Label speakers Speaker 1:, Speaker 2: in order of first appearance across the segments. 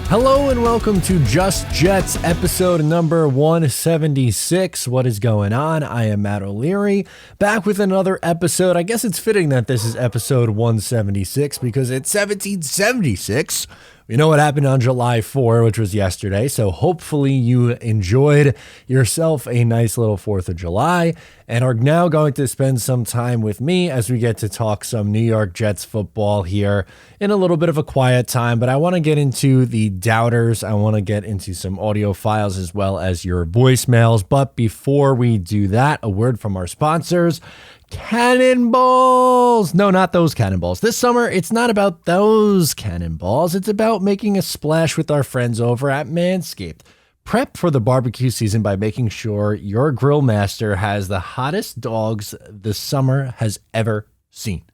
Speaker 1: Hello and welcome to Just Jets, episode number 176. What is going on? I am Matt O'Leary, back with another episode. I guess it's fitting that this is episode 176 because it's 1776. We know what happened on July 4, which was yesterday, so hopefully you enjoyed yourself a nice little 4th of July and are now going to spend some time with me as we get to talk some New York Jets football here in a little bit of a quiet time. But I want to get into the doubters. I want to get into some audio files as well as your voicemails. But before we do that, a word from our sponsors. Cannonballs! No, not those cannonballs. This summer, it's not about those cannonballs. It's about making a splash with our friends over at Manscaped. Prep for the barbecue season by making sure your grill master has the hottest dogs the summer has ever seen.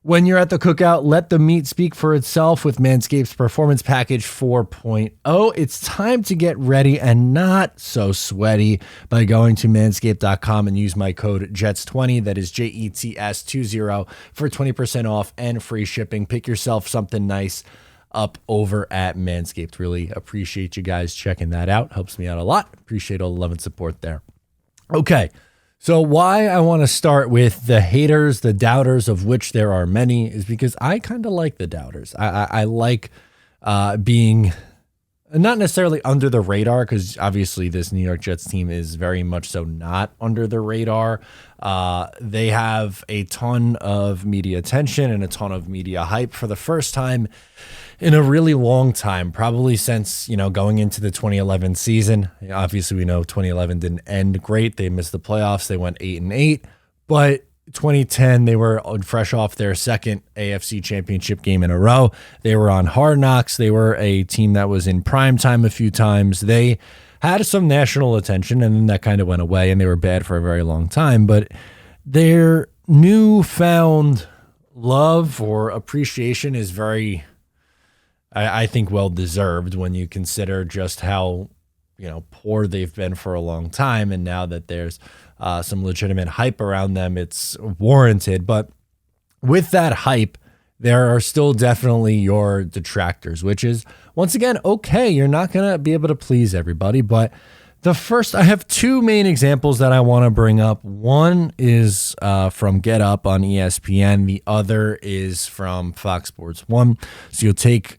Speaker 1: When you're at the cookout, let the meat speak for itself with Manscaped's Performance Package 4.0. It's time to get ready and not so sweaty by going to manscaped.com and use my code JETS20, that is JETS20, for 20% off and free shipping. Pick yourself something nice up over at Manscaped. Really appreciate you guys checking that out. Helps me out a lot. Appreciate all the love and support there. Okay. So why I want to start with the haters, the doubters, of which there are many, is because I kind of like the doubters. I like being not necessarily under the radar, because obviously this New York Jets team is very much so not under the radar. They have a ton of media attention and a ton of media hype for the first time in a really long time, probably since, going into the 2011 season. Obviously, we know 2011 didn't end great. They missed the playoffs. They went 8-8, but 2010, they were fresh off their second AFC championship game in a row. They were on Hard Knocks. They were a team that was in prime time a few times. They had some national attention, and then that kind of went away, and they were bad for a very long time. But their newfound love or appreciation is very, I think, well-deserved when you consider just how, poor they've been for a long time. And now that there's some legitimate hype around them, it's warranted. But with that hype, there are still definitely your detractors, which is, once again, okay. You're not going to be able to please everybody. But I have two main examples that I want to bring up. One is from Get Up on ESPN. The other is from Fox Sports 1. So you'll take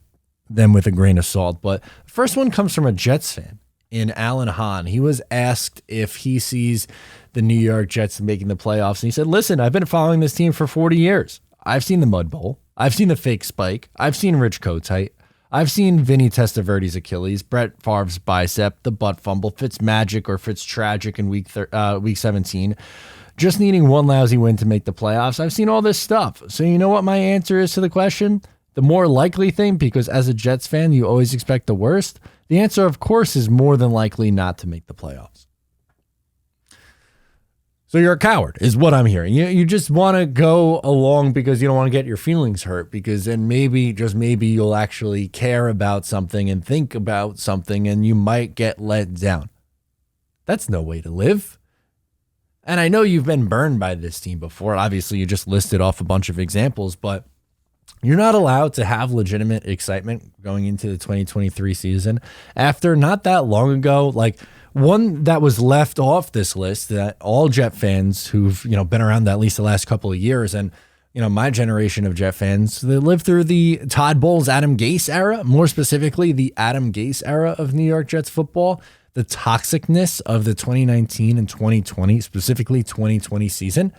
Speaker 1: them with a grain of salt. But the first one comes from a Jets fan in Alan Hahn. He was asked if he sees the New York Jets making the playoffs. And he said, listen, I've been following this team for 40 years. I've seen the Mud Bowl. I've seen the fake spike. I've seen Rich Kotite. I've seen Vinny Testaverde's Achilles, Brett Favre's bicep, the butt fumble, Fitzmagic or Fitztragic in week 17. Just needing one lousy win to make the playoffs. I've seen all this stuff. So you know what my answer is to the question? The more likely thing, because as a Jets fan, you always expect the worst. The answer, of course, is more than likely not to make the playoffs. So you're a coward, is what I'm hearing. You just want to go along because you don't want to get your feelings hurt, because then maybe, just maybe, you'll actually care about something and think about something, and you might get let down. That's no way to live. And I know you've been burned by this team before. Obviously, you just listed off a bunch of examples, but you're not allowed to have legitimate excitement going into the 2023 season after not that long ago. Like, one that was left off this list that all Jet fans who've, been around at least the last couple of years, and, my generation of Jet fans, they lived through the Todd Bowles, Adam Gase era, more specifically the Adam Gase era of New York Jets football, the toxicness of the 2019 and 2020, specifically 2020 season.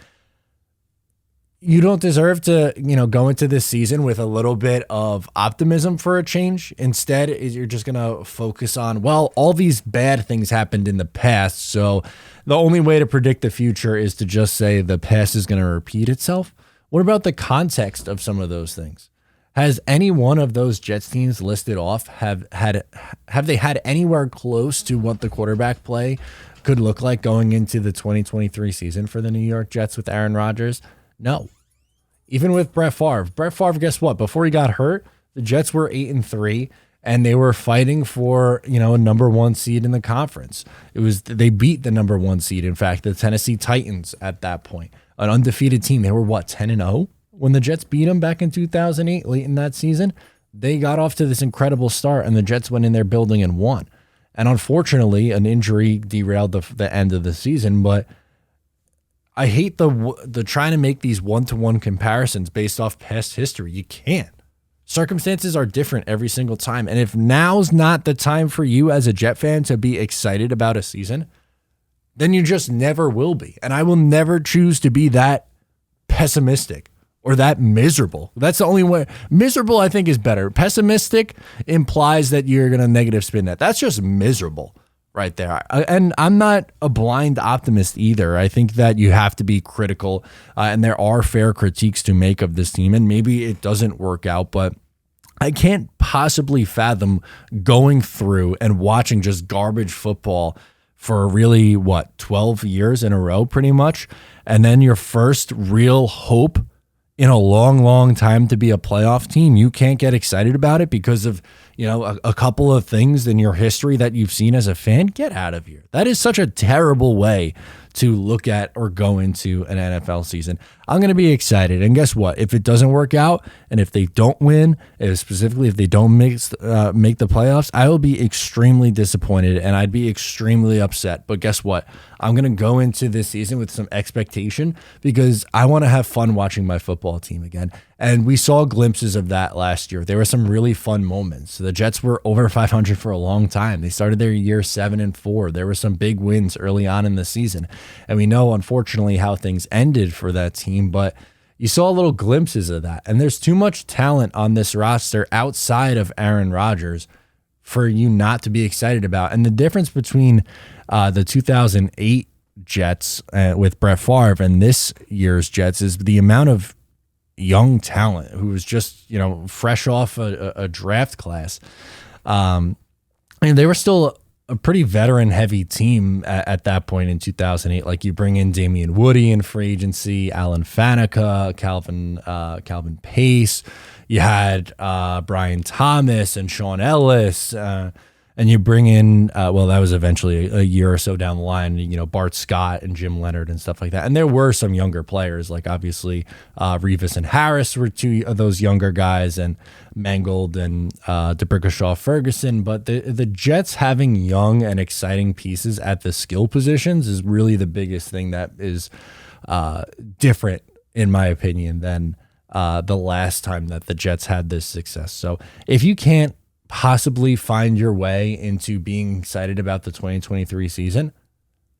Speaker 1: You don't deserve to, go into this season with a little bit of optimism for a change. Instead, you're just going to focus on, well, all these bad things happened in the past, so the only way to predict the future is to just say the past is going to repeat itself. What about the context of some of those things? Has any one of those Jets teams listed off have they had anywhere close to what the quarterback play could look like going into the 2023 season for the New York Jets with Aaron Rodgers? No. Even with Brett Favre. Brett Favre, guess what? Before he got hurt, the Jets were 8-3, and they were fighting for, a number one seed in the conference. They beat the number one seed. In fact, the Tennessee Titans at that point, an undefeated team. They were 10-0 when the Jets beat them back in 2008, late in that season. they got off to this incredible start, and the Jets went in their building and won. And unfortunately, an injury derailed the end of the season. But I hate the trying to make these one-to-one comparisons based off past history. You can't. Circumstances are different every single time. And if now's not the time for you as a Jet fan to be excited about a season, then you just never will be. And I will never choose to be that pessimistic or that miserable. That's the only way. Miserable, I think, is better. Pessimistic implies that you're going to negative spin that. That's just miserable right there. And I'm not a blind optimist either. I think that you have to be critical, and there are fair critiques to make of this team, and maybe it doesn't work out, but I can't possibly fathom going through and watching just garbage football for really, 12 years in a row pretty much, and then your first real hope in a long, long time to be a playoff team, you can't get excited about it because of, a couple of things in your history that you've seen as a fan. Get out of here. That is such a terrible way to look at or go into an NFL season. I'm going to be excited. And guess what? If it doesn't work out and if they don't win, specifically if they don't make the playoffs, I will be extremely disappointed and I'd be extremely upset. But guess what? I'm going to go into this season with some expectation because I want to have fun watching my football team again. And we saw glimpses of that last year. There were some really fun moments. The Jets were over 500 for a long time. They started their year 7-4. There were some big wins early on in the season. And we know, unfortunately, how things ended for that team, but you saw little glimpses of that. And there's too much talent on this roster outside of Aaron Rodgers for you not to be excited about. And the difference between the 2008 Jets with Brett Favre and this year's Jets is the amount of young talent who was just, fresh off a draft class. And they were still a pretty veteran-heavy team at that point in 2008. Like you bring in Damian Woody in free agency, Alan Faneca, Calvin Pace. You had Brian Thomas and Sean Ellis. And you bring in, that was eventually a year or so down the line, Bart Scott and Jim Leonard and stuff like that. And there were some younger players, like obviously Revis and Harris were two of those younger guys, and Mangold and DeBrickashaw Ferguson. But the Jets having young and exciting pieces at the skill positions is really the biggest thing that is different, in my opinion, than the last time that the Jets had this success. So if you can't possibly find your way into being excited about the 2023 season,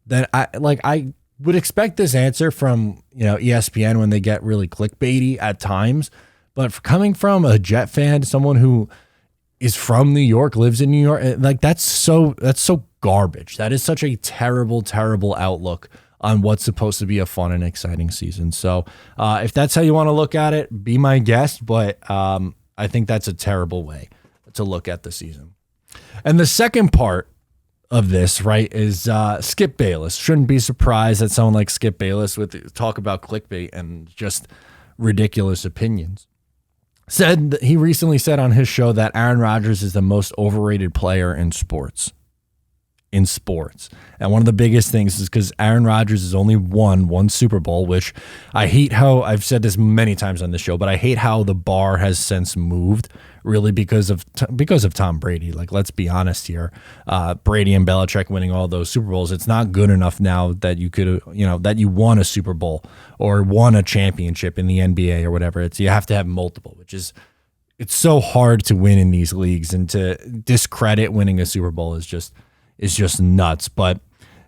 Speaker 1: then I would expect this answer from ESPN when they get really clickbaity at times. But coming from a Jet fan, someone who is from New York, lives in New York, that's so garbage. That is such a terrible, terrible outlook on what's supposed to be a fun and exciting season. So if that's how you want to look at it, be my guest. But I think that's a terrible way to look at the season. And the second part of this, right, is Skip Bayless. Shouldn't be surprised that someone like Skip Bayless would talk about clickbait and just ridiculous opinions. He recently said on his show that Aaron Rodgers is the most overrated player in sports. And one of the biggest things is because Aaron Rodgers has only won one Super Bowl, which I hate how, I've said this many times on the show, but I hate how the bar has since moved, really because of Tom Brady. Like, let's be honest here. Brady and Belichick winning all those Super Bowls, it's not good enough now that you could, that you won a Super Bowl or won a championship in the NBA or whatever. You have to have multiple, it's so hard to win in these leagues, and to discredit winning a Super Bowl is just nuts. But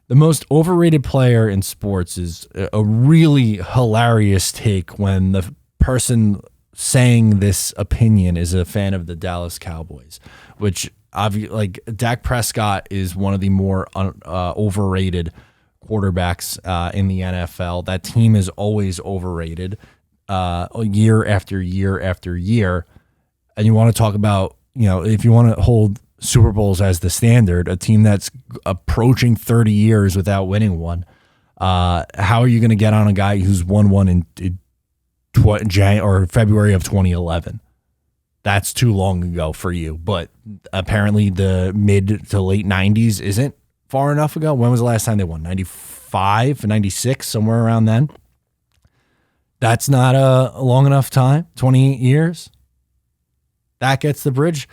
Speaker 1: the most overrated player in sports is a really hilarious take when the person saying this opinion is a fan of the Dallas Cowboys, which Dak Prescott is one of the more overrated quarterbacks in the NFL. That team is always overrated year after year after year. And you want to talk about, if you want to hold Super Bowls as the standard, a team that's approaching 30 years without winning one, how are you going to get on a guy who's won one in February of 2011? That's too long ago for you. But apparently the mid to late 90s isn't far enough ago. When was the last time they won? 95, 96, somewhere around then. That's not a long enough time. 28 years. That gets the bridge.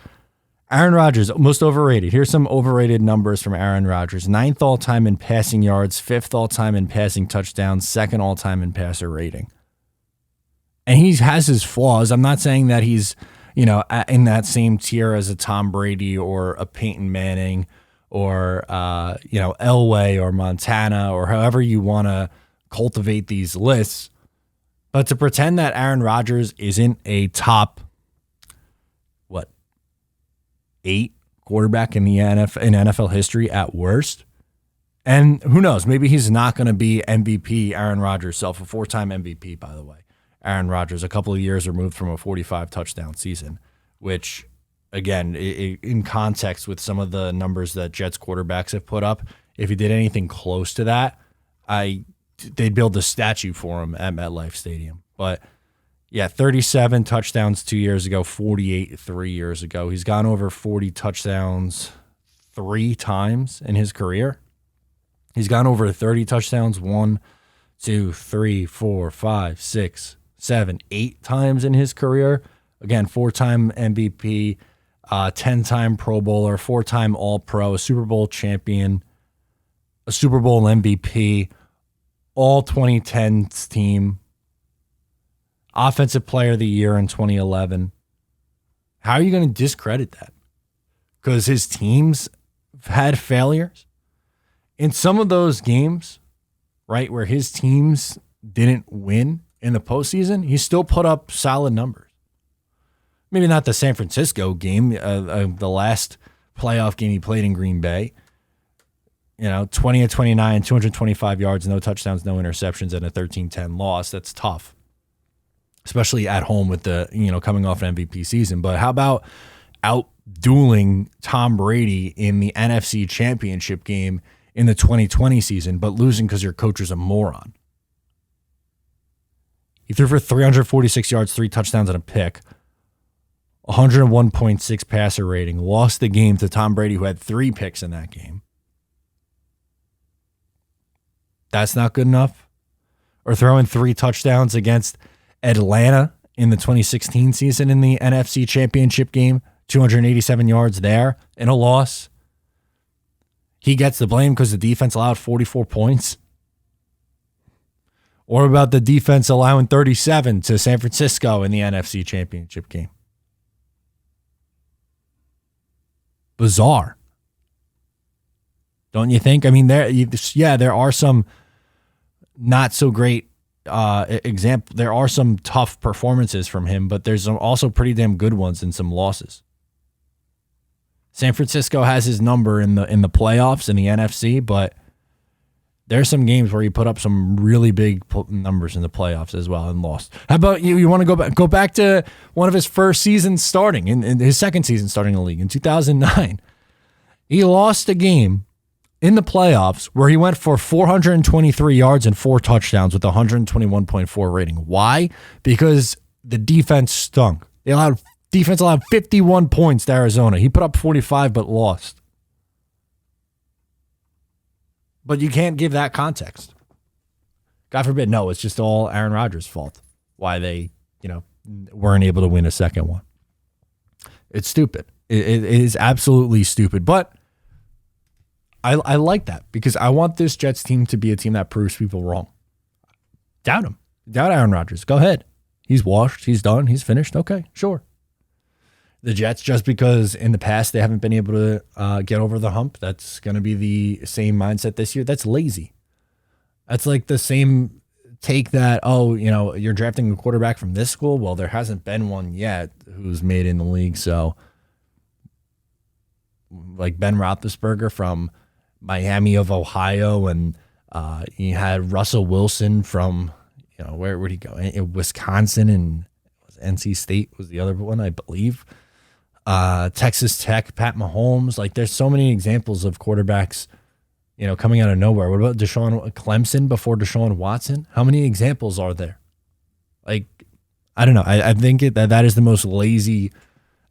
Speaker 1: Aaron Rodgers, most overrated. Here's some overrated numbers from Aaron Rodgers. 9th all-time in passing yards, 5th all-time in passing touchdowns, 2nd all-time in passer rating. And he has his flaws. I'm not saying that he's, in that same tier as a Tom Brady or a Peyton Manning or, Elway or Montana or however you want to cultivate these lists. But to pretend that Aaron Rodgers isn't a top 8 quarterback in the NFL history at worst. And who knows, maybe he's not going to be MVP Aaron Rodgers self, a 4-time MVP, by the way. Aaron Rodgers, a couple of years removed from a 45 touchdown season, which, again, in context with some of the numbers that Jets quarterbacks have put up, if he did anything close to that, they'd build a statue for him at MetLife Stadium. But yeah, 37 touchdowns 2 years ago, 48 3 years ago. He's gone over 40 touchdowns 3 times in his career. He's gone over 30 touchdowns 1, 2, 3, 4, 5, 6, 7, 8 times in his career. Again, 4-time MVP, 10-time Pro Bowler, 4-time All-Pro, a Super Bowl champion, a Super Bowl MVP, all 2010s team. Offensive Player of the Year in 2011. How are you going to discredit that? Because his teams had failures. In some of those games, right, where his teams didn't win in the postseason, he still put up solid numbers. Maybe not the San Francisco game, the last playoff game he played in Green Bay. 20 of 29, 225 yards, no touchdowns, no interceptions, and a 13-10 loss. That's tough. Especially at home with the, coming off an MVP season. But how about out-dueling Tom Brady in the NFC Championship game in the 2020 season, but losing because your coach is a moron? He threw for 346 yards, 3 touchdowns, and a pick, 101.6 passer rating, lost the game to Tom Brady, who had 3 picks in that game. That's not good enough? Or throwing 3 touchdowns against Atlanta in the 2016 season in the NFC Championship game, 287 yards there in a loss. He gets the blame because the defense allowed 44 points. Or about the defense allowing 37 to San Francisco in the NFC Championship game. Bizarre. Don't you think? I mean, there are some not so great example. There are some tough performances from him, but there's also pretty damn good ones and some losses. San Francisco has his number in the playoffs in the NFC, but there's some games where he put up some really big numbers in the playoffs as well and lost. How about you? You want to go back to one of his first seasons starting in his second season starting in the league in 2009. He lost a game in the playoffs where he went for 423 yards and 4 touchdowns with 121.4 rating. Why? Because the defense stunk. Defense allowed 51 points to Arizona. He put up 45 but lost. But you can't give that context. God forbid, no, it's just all Aaron Rodgers' fault why they, weren't able to win a second one. It's stupid. It is absolutely stupid. But I like that because I want this Jets team to be a team that proves people wrong. Doubt him. Doubt Aaron Rodgers. Go ahead. He's washed. He's done. He's finished. Okay, sure. The Jets, just because in the past they haven't been able to get over the hump, that's going to be the same mindset this year. That's lazy. That's like the same take that, you're drafting a quarterback from this school. Well, there hasn't been one yet who's made in the league. So like Ben Roethlisberger from Miami of Ohio, and you had Russell Wilson from, where would he go? In Wisconsin, and NC State was the other one, I believe. Texas Tech, Pat Mahomes. Like, there's so many examples of quarterbacks, coming out of nowhere. What about Clemson before Deshaun Watson? How many examples are there? Like, I don't know. I think that is the most lazy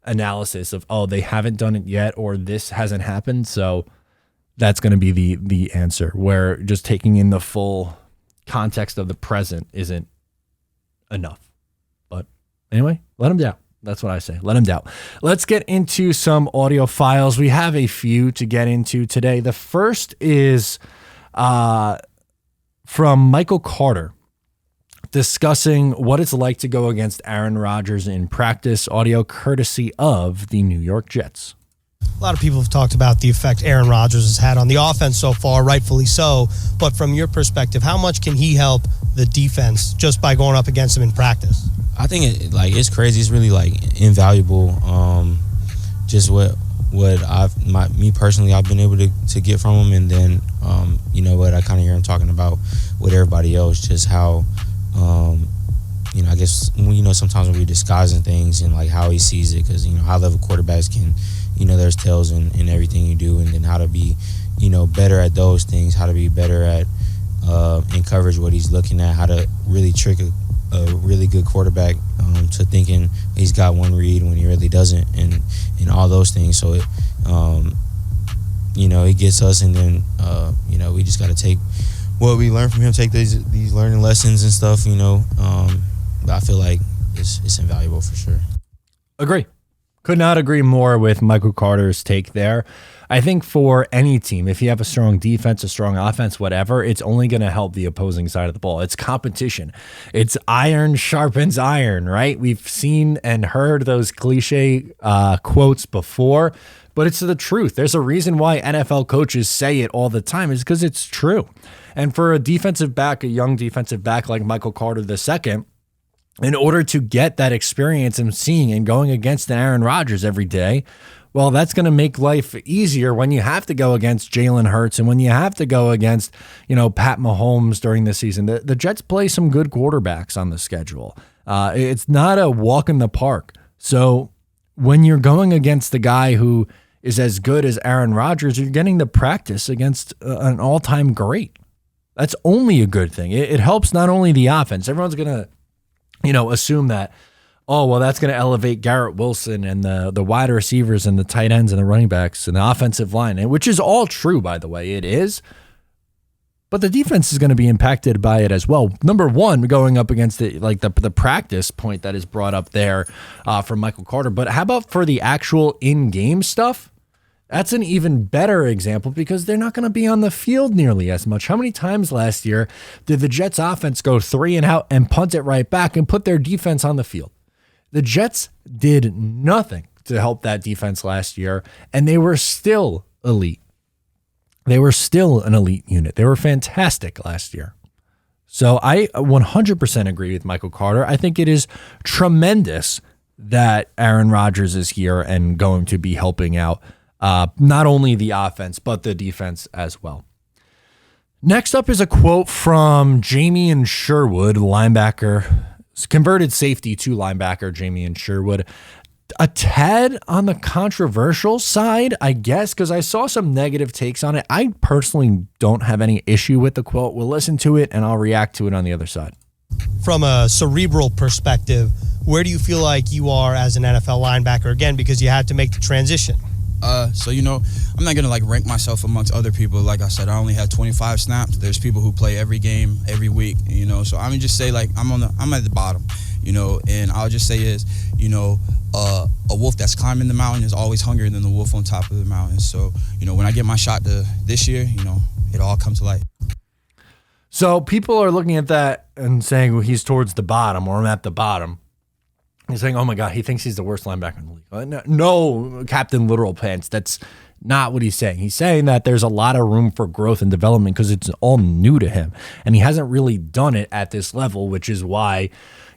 Speaker 1: analysis of, they haven't done it yet, or this hasn't happened, so that's going to be the answer, where just taking in the full context of the present isn't enough. But anyway, let him down. That's what I say. Let him doubt. Let's get into some audio files. We have a few to get into today. The first is from Michael Carter discussing what it's like to go against Aaron Rodgers in practice. Audio courtesy of the New York Jets.
Speaker 2: A lot of people have talked about the effect Aaron Rodgers has had on the offense so far, rightfully so. But from your perspective, how much can he help the defense just by going up against him in practice?
Speaker 3: I think it's crazy. It's really invaluable. Just what me personally I've been able to get from him, and then what I kind of hear him talking about with everybody else, just how I guess sometimes when we're disguising things and how he sees it, because high level quarterbacks can there's tells in everything you do, and then how to be better at those things, how to be better at in coverage, what he's looking at, how to really trick a really good quarterback to thinking he's got one read when he really doesn't, and all those things. So it it gets us, and then we just got to take what we learn from him, take these learning lessons and stuff. But I feel like it's invaluable for sure.
Speaker 1: Agree. Could not agree more with Michael Carter's take there. I think for any team, if you have a strong defense, a strong offense, whatever, it's only going to help the opposing side of the ball. It's competition. It's iron sharpens iron, right? We've seen and heard those cliche quotes before, but it's the truth. There's a reason why NFL coaches say it all the time, is because it's true. And for a defensive back, a young defensive back like Michael Carter II, in order to get that experience and seeing and going against Aaron Rodgers every day, well, that's going to make life easier when you have to go against Jalen Hurts and when you have to go against, Pat Mahomes during the season. The Jets play some good quarterbacks on the schedule. It's not a walk in the park. So when you're going against the guy who is as good as Aaron Rodgers, you're getting the practice against an all-time great. That's only a good thing. It helps not only the offense. Everyone's going to assume that, that's going to elevate Garrett Wilson and the wide receivers and the tight ends and the running backs and the offensive line, which is all true, by the way. It is. But the defense is going to be impacted by it as well. Number one, going up against the practice point that is brought up there from Michael Carter. But how about for the actual in-game stuff? That's an even better example because they're not going to be on the field nearly as much. How many times last year did the Jets offense go 3 and out and punt it right back and put their defense on the field? The Jets did nothing to help that defense last year, and they were still elite. They were still an elite unit. They were fantastic last year. So I 100% agree with Michael Carter. I think it is tremendous that Aaron Rodgers is here and going to be helping out not only the offense, but the defense as well. Next up is a quote from Jamie Sherwood, linebacker, converted safety to linebacker, Jamie Sherwood. A tad on the controversial side, I guess, because I saw some negative takes on it. I personally don't have any issue with the quote. We'll listen to it and I'll react to it on the other side.
Speaker 2: From a cerebral perspective, where do you feel like you are as an NFL linebacker? Again, because you had to make the transition.
Speaker 4: I'm not gonna rank myself amongst other people. Like I said, I only had 25 snaps. There's people who play every game, every week. So I'm gonna just say I'm at the bottom. And I'll just say is, a wolf that's climbing the mountain is always hungrier than the wolf on top of the mountain. So when I get my shot this year, it all comes to light.
Speaker 1: So people are looking at that and saying, well, he's towards the bottom, or I'm at the bottom. He's saying, oh my God, he thinks he's the worst linebacker in the league. No, Captain Literal Pants. That's not what he's saying. He's saying that there's a lot of room for growth and development because it's all new to him. And he hasn't really done it at this level, which is why,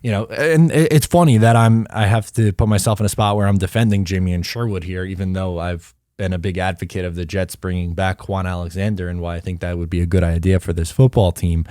Speaker 1: and it's funny that I have to put myself in a spot where I'm defending Jamie Sherwood here, even though I've been a big advocate of the Jets bringing back Quan Alexander and why I think that would be a good idea for this football team.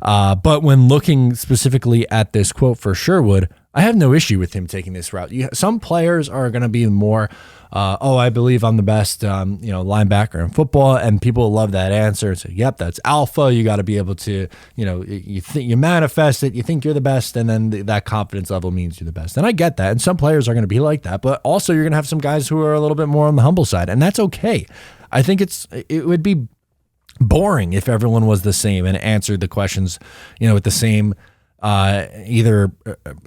Speaker 1: But when looking specifically at this quote for Sherwood, I have no issue with him taking this route. Some players are going to be more, I believe I'm the best, linebacker in football, and people love that answer and say, yep, that's alpha. You got to be able to, you manifest it, you think you're the best, and then that confidence level means you're the best. And I get that, and some players are going to be like that, but also you're going to have some guys who are a little bit more on the humble side, and that's okay. I think it would be boring if everyone was the same and answered the questions, with the same either,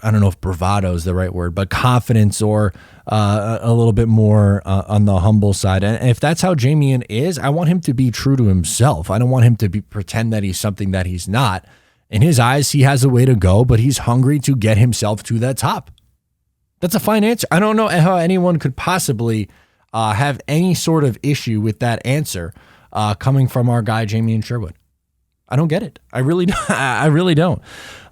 Speaker 1: I don't know if bravado is the right word, but confidence or a little bit more on the humble side. And if that's how Jamian is, I want him to be true to himself. I don't want him to pretend that he's something that he's not. In his eyes, he has a way to go, but he's hungry to get himself to that top. That's a fine answer. I don't know how anyone could possibly have any sort of issue with that answer coming from our guy, Jamian Sherwood. I don't get it. I really don't.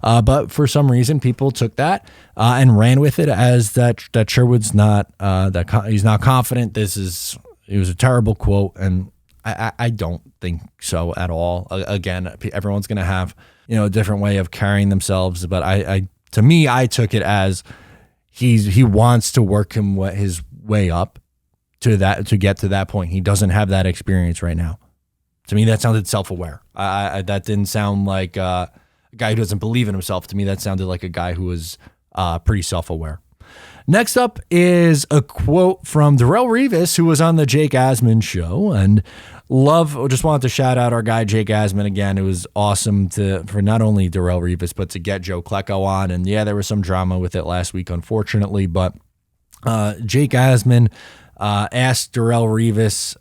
Speaker 1: But for some reason, people took that and ran with it as that Sherwood's not he's not confident. It was a terrible quote, and I don't think so at all. Again, everyone's going to have a different way of carrying themselves, but to me, I took it as he wants to work his way up to get to that point. He doesn't have that experience right now. To me, that sounded self-aware. That didn't sound like a guy who doesn't believe in himself. To me, that sounded like a guy who was pretty self-aware. Next up is a quote from Darrelle Revis, who was on the Jake Asman show. And just wanted to shout out our guy, Jake Asman, again. It was awesome for not only Darrelle Revis, but to get Joe Klecko on. And yeah, there was some drama with it last week, unfortunately. But Jake Asman asked Darrelle Revis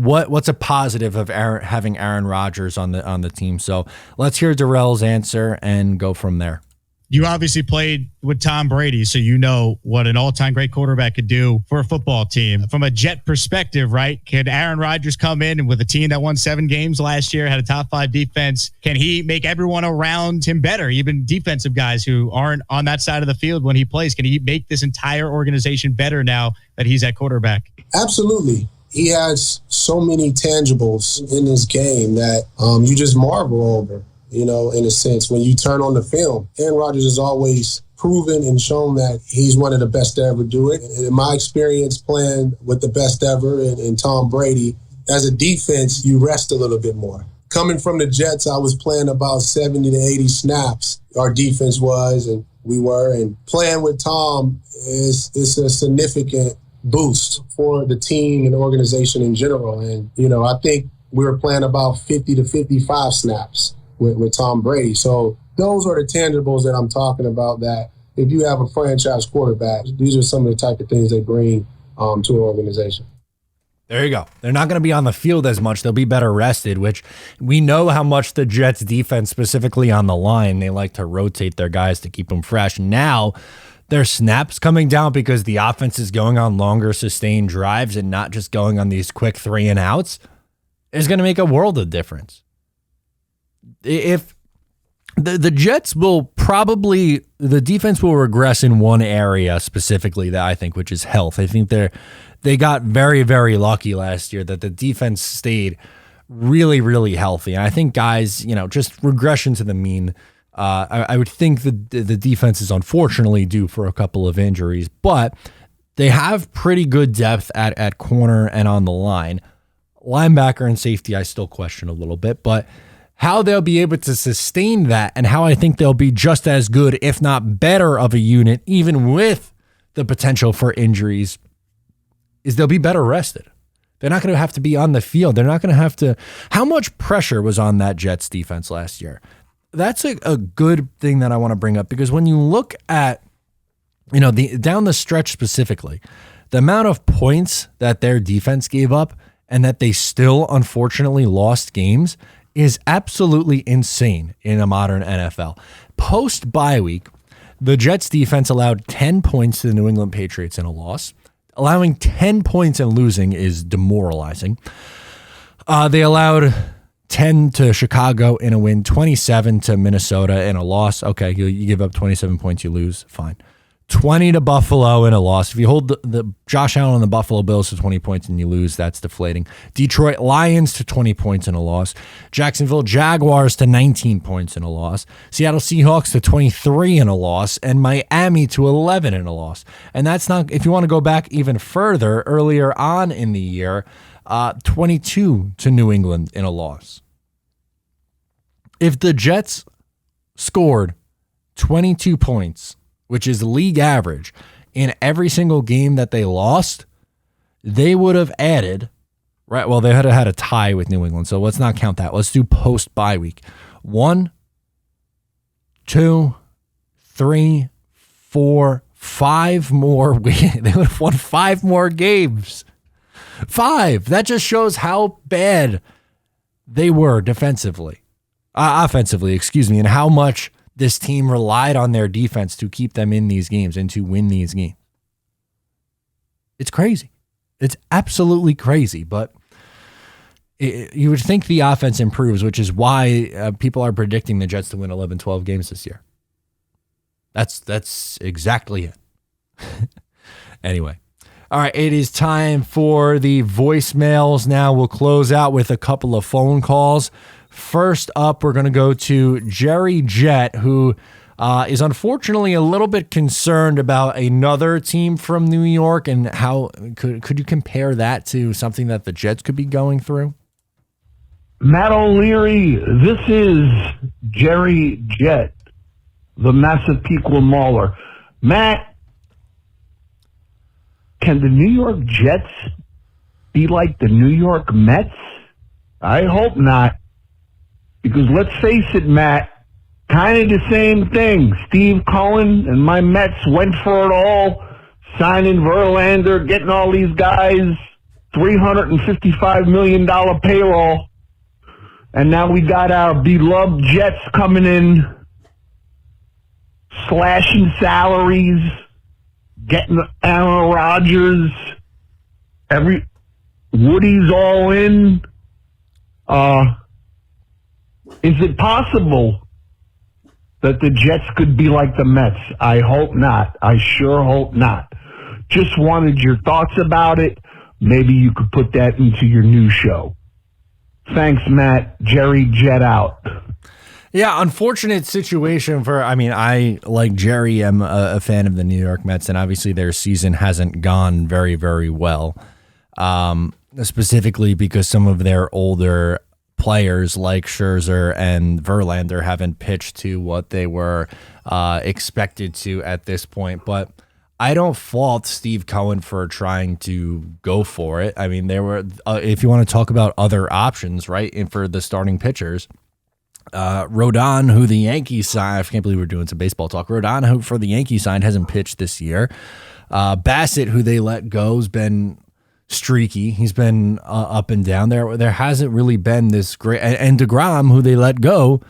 Speaker 1: what's a positive of having Aaron Rodgers on the team. So let's hear Darrelle's answer and go from there.
Speaker 5: You obviously played with Tom Brady, so you know what an all-time great quarterback could do for a football team. From a Jet perspective, right, can Aaron Rodgers come in and with a team that won 7 games last year, had a top 5 defense, can he make everyone around him better, even defensive guys who aren't on that side of the field when he plays? Can he make this entire organization better now that he's at quarterback?
Speaker 6: Absolutely. He has so many tangibles in his game that you just marvel over. In a sense, when you turn on the film. Aaron Rodgers has always proven and shown that he's one of the best to ever do it. And in my experience playing with the best ever and Tom Brady, as a defense, you rest a little bit more. Coming from the Jets, I was playing about 70 to 80 snaps. Our defense was, and we were. And playing with Tom is a significant boost for the team and organization in general. And, I think we were playing about 50 to 55 snaps with Tom Brady. So those are the tangibles that I'm talking about, that if you have a franchise quarterback, these are some of the type of things they bring to an organization.
Speaker 1: There you go. They're not going to be on the field as much. They'll be better rested, which we know how much the Jets defense, specifically on the line, they like to rotate their guys to keep them fresh. Now their snaps coming down because the offense is going on longer sustained drives and not just going on these quick 3 and outs is going to make a world of difference. If the Jets the defense will regress in one area specifically that I think, which is health. I think they got very, very lucky last year that the defense stayed really, really healthy. And I think guys, just regression to the mean. I would think the defense is unfortunately due for a couple of injuries, but they have pretty good depth at corner and on the line. Linebacker and safety, I still question a little bit, but how they'll be able to sustain that and how I think they'll be just as good, if not better of a unit, even with the potential for injuries, is they'll be better rested. They're not going to have to be on the field. They're not going to have to. How much pressure was on that Jets defense last year? That's a good thing that I want to bring up, because when you look at, down the stretch specifically, the amount of points that their defense gave up and that they still unfortunately lost games is absolutely insane in a modern NFL. Post bye week, the Jets defense allowed 10 points to the New England Patriots in a loss. Allowing 10 points and losing is demoralizing. They allowed 10 to Chicago in a win, 27 to Minnesota in a loss. Okay, you give up 27 points, you lose, fine. 20 to Buffalo in a loss. If you hold the Josh Allen and the Buffalo Bills to 20 points and you lose, that's deflating. Detroit Lions to 20 points in a loss. Jacksonville Jaguars to 19 points in a loss. Seattle Seahawks to 23 in a loss. And Miami to 11 in a loss. And that's not, if you want to go back even further, earlier on in the year, 22 to New England in a loss. If the Jets scored 22 points, which is league average, in every single game that they lost, they would have added, right? Well, they had a tie with New England, so let's not count that. Let's do post-bye week. 1, 2, 3, 4, 5 more. They would have won 5 more games. 5. That just shows how bad they were offensively, and how much this team relied on their defense to keep them in these games and to win these games. It's crazy. It's absolutely crazy, but you would think the offense improves, which is why people are predicting the Jets to win 11, 12 games this year. That's exactly it. Anyway. All right, it is time for the voicemails now. We'll close out with a couple of phone calls. First up, we're going to go to Jerry Jett, who is unfortunately a little bit concerned about another team from New York, and how could you compare that to something that the Jets could be going through?
Speaker 7: Matt O'Leary, this is Jerry Jett, the Massapequa Mauler. Matt, can the New York Jets be like the New York Mets? I hope not. Because let's face it, Matt, kind of the same thing. Steve Cohen and my Mets went for it all, signing Verlander, getting all these guys, $355 million payroll. And now we got our beloved Jets coming in, slashing salaries, getting Aaron Rodgers, Woody's all in. Is it possible that the Jets could be like the Mets? I hope not. I sure hope not. Just wanted your thoughts about it. Maybe you could put that into your new show. Thanks, Matt. Jerry Jett out.
Speaker 1: Yeah, unfortunate situation I, like Jerry, am a fan of the New York Mets, and obviously their season hasn't gone very, very well, specifically because some of their older players like Scherzer and Verlander haven't pitched to what they were expected to at this point. But I don't fault Steve Cohen for trying to go for it. I mean, there were, if you want to talk about other options, right, and for the starting pitchers, Rodon, who the Yankees signed, I can't believe we're doing some baseball talk. Rodon, who for the Yankees signed, hasn't pitched this year. Bassett, who they let go, has been streaky. He's been up and down. There hasn't really been this great. And DeGrom, who they let go,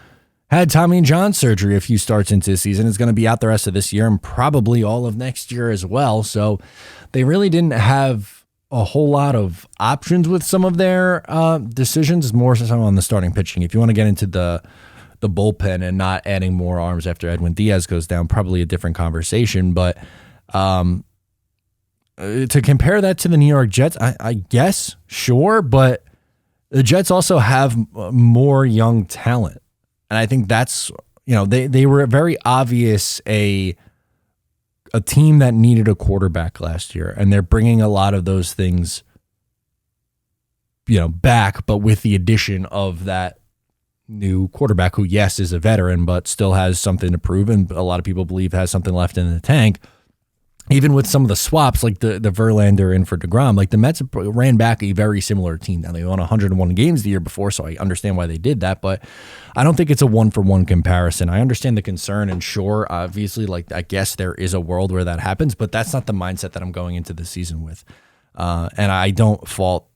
Speaker 1: had Tommy John surgery a few starts into the season. Is going to be out the rest of this year and probably all of next year as well. So they really didn't have a whole lot of options with some of their decisions, more so on the starting pitching. If you want to get into the bullpen and not adding more arms after Edwin Diaz goes down, probably a different conversation. But to compare that to the New York Jets, I guess, sure, but the Jets also have more young talent. And I think that's, they were very obvious a team that needed a quarterback last year, and they're bringing a lot of those things, back, but with the addition of that new quarterback who, yes, is a veteran, but still has something to prove, and a lot of people believe has something left in the tank. Even with some of the swaps, like the Verlander in for DeGrom, like the Mets ran back a very similar team. Now, they won 101 games the year before, so I understand why they did that, but I don't think it's a one-for-one comparison. I understand the concern, and sure, obviously, I guess there is a world where that happens, but that's not the mindset that I'm going into the season with. And I don't fault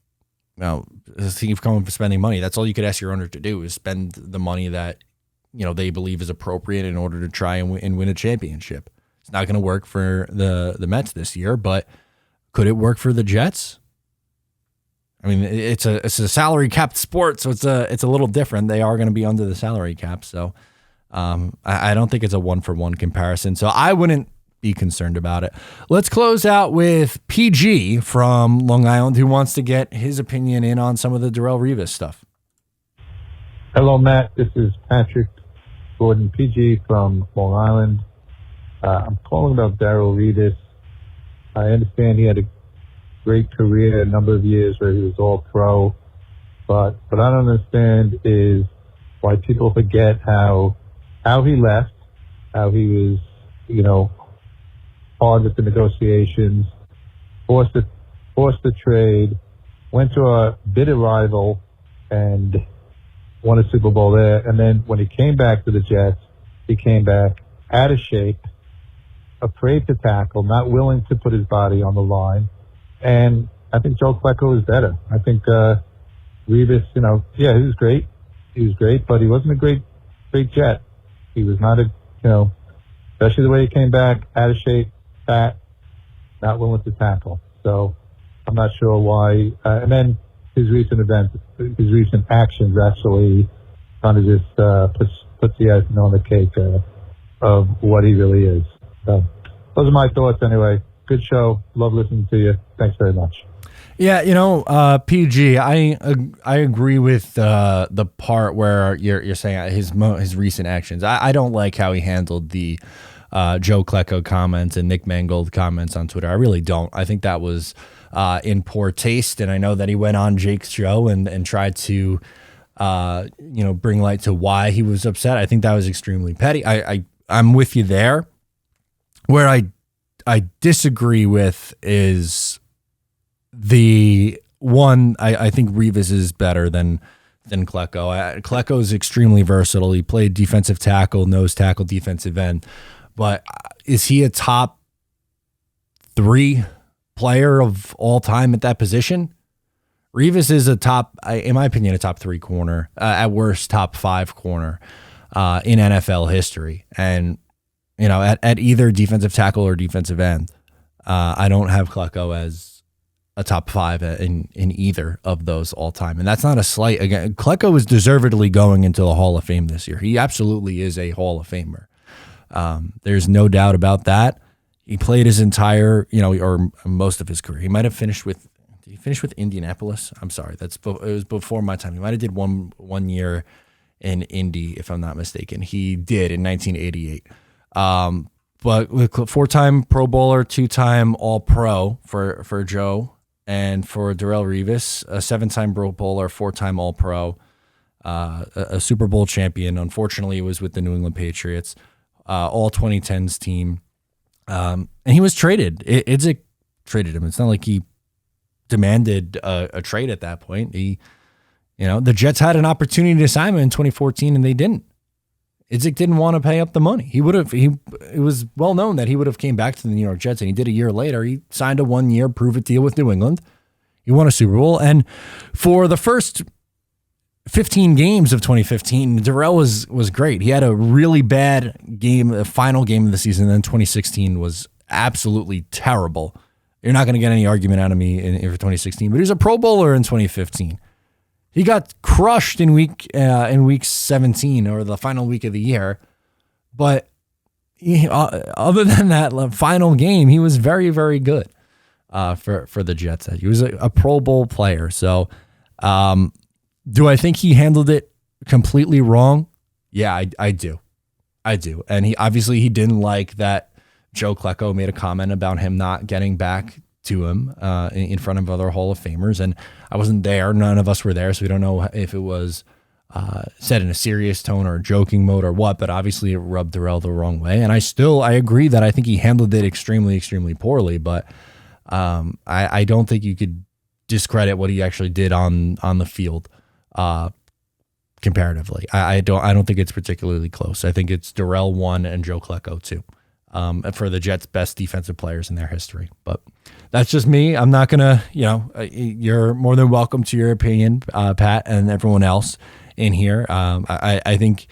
Speaker 1: Steve Cohen for spending money. That's all you could ask your owner to do, is spend the money that they believe is appropriate in order to try and win a championship. It's not going to work for the Mets this year, but could it work for the Jets? I mean, it's a salary capped sport, so it's a little different. They are going to be under the salary cap, so I don't think it's a one-for-one comparison. So I wouldn't be concerned about it. Let's close out with PG from Long Island, who wants to get his opinion in on some of the Darrelle Revis stuff.
Speaker 8: Hello, Matt. This is Patrick Gordon, PG from Long Island. I'm calling about Darrelle Revis. I understand he had a great career, a number of years where he was all pro. But what I don't understand is why people forget how he left, how he was, hard with the negotiations, forced the trade, went to a bitter rival and won a Super Bowl there. And then when he came back to the Jets, He came back out of shape, afraid to tackle, not willing to put his body on the line. And I think Joe Klecko is better. I think Revis, he was great. He was great, but he wasn't a great Jet. He was not especially the way he came back, out of shape, fat, not willing to tackle. So I'm not sure why. And then his recent actions actually kind of just puts the icing on the cake of what he really is. So those are my thoughts anyway. Good show. Love listening to you. Thanks very much.
Speaker 1: Yeah, PG, I agree with the part where you're saying his recent actions. I don't like how he handled the Joe Klecko comments and Nick Mangold comments on Twitter. I really don't. I think that was in poor taste, and I know that he went on Jake's show and tried to bring light to why he was upset. I think that was extremely petty. I'm with you there. Where I disagree with is the one. I think Revis is better than Klecko. Klecko is extremely versatile. He played defensive tackle, nose tackle, defensive end. But is he a top 3 player of all time at that position? Revis is in my opinion, a top 3 corner, at worst top 5 corner in NFL history. And, at either defensive tackle or defensive end, I don't have Klecko as a top 5 in either of those all time. And that's not a slight. Again, Klecko is deservedly going into the Hall of Fame this year. He absolutely is a Hall of Famer. There's no doubt about that. He played his entire, or most of his career. He might have finished with. Did he finish with Indianapolis? I'm sorry, it was before my time. He might have did one year in Indy, if I'm not mistaken. He did in 1988. But with 4-time Pro Bowler, 2-time All-Pro for Joe, and for Darrelle Revis, a 7-time Pro Bowler, 4-time All-Pro, a Super Bowl champion. Unfortunately, it was with the New England Patriots. All 2010s team. And he was traded. Idzik traded him. It's not like he demanded a trade at that point. The Jets had an opportunity to sign him in 2014 and they didn't. Idzik didn't want to pay up the money. It was well known that he would have came back to the New York Jets, and he did a year later. He signed a 1-year prove-it deal with New England. He won a Super Bowl. And for the first 15 games of 2015, Darrelle was great. He had a really bad game, the final game of the season. Then 2016 was absolutely terrible. You're not going to get any argument out of me for 2016, but he was a Pro Bowler in 2015. He got crushed in week 17 or the final week of the year, but other than that final game, he was very, very good for the Jets. He was a Pro Bowl player. So, do I think he handled it completely wrong? Yeah, I do. And he didn't like that Joe Klecko made a comment about him not getting back to him in front of other Hall of Famers. And I wasn't there. None of us were there, so we don't know if it was said in a serious tone or a joking mode or what, but obviously it rubbed Darrelle the wrong way. And I agree that I think he handled it extremely, extremely poorly, but I don't think you could discredit what he actually did on the field. Comparatively, I don't think it's particularly close. I think it's Darrelle 1 and Joe Klecko 2 for the Jets' best defensive players in their history. But that's just me. I'm not gonna, you're more than welcome to your opinion, Pat, and everyone else in here. I think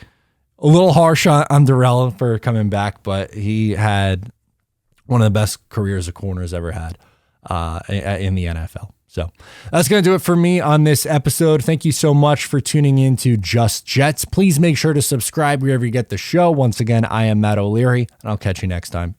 Speaker 1: a little harsh on Darrelle for coming back, but he had one of the best careers a corner's ever had in the NFL. So that's going to do it for me on this episode. Thank you so much for tuning in to Just Jets. Please make sure to subscribe wherever you get the show. Once again, I am Matt O'Leary, and I'll catch you next time.